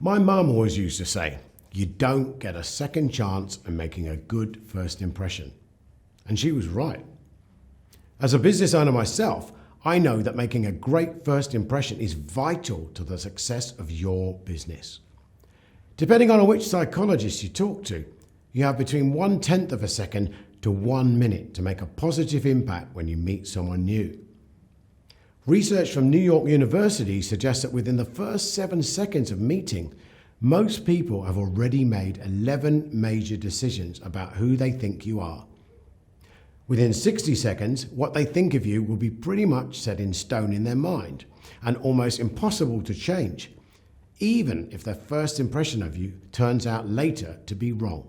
My mum always used to say, you don't get a second chance at making a good first impression. And she was right. As a business owner myself, I know that making a great first impression is vital to the success of your business. Depending on which psychologist you talk to, you have between 1/10 of a second to 1 minute to make a positive impact when you meet someone new. Research from New York University suggests that within the first 7 seconds of meeting, most people have already made 11 major decisions about who they think you are. Within 60 seconds, what they think of you will be pretty much set in stone in their mind and almost impossible to change, even if their first impression of you turns out later to be wrong.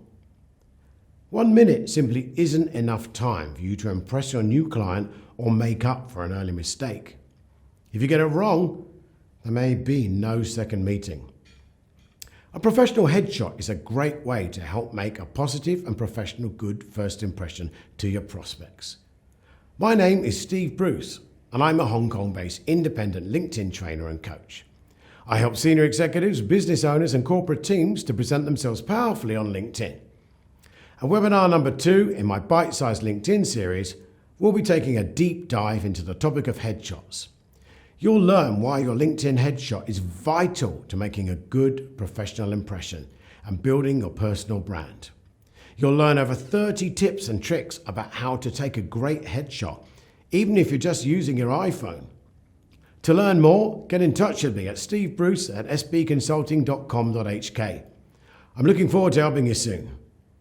1 minute simply isn't enough time for you to impress your new client or make up for an early mistake. If you get it wrong, there may be no second meeting. A professional headshot is a great way to help make a positive and professional good first impression to your prospects. My name is Steve Bruce, and I'm a Hong Kong-based independent LinkedIn trainer and coach. I help senior executives, business owners, and corporate teams to present themselves powerfully on LinkedIn. And webinar number 2 in my bite-sized LinkedIn series, we'll be taking a deep dive into the topic of headshots. You'll learn why your LinkedIn headshot is vital to making a good professional impression and building your personal brand. You'll learn over 30 tips and tricks about how to take a great headshot, even if you're just using your iPhone. To learn more, get in touch with me at stevebruce@sbconsulting.com.hk. I'm looking forward to helping you soon.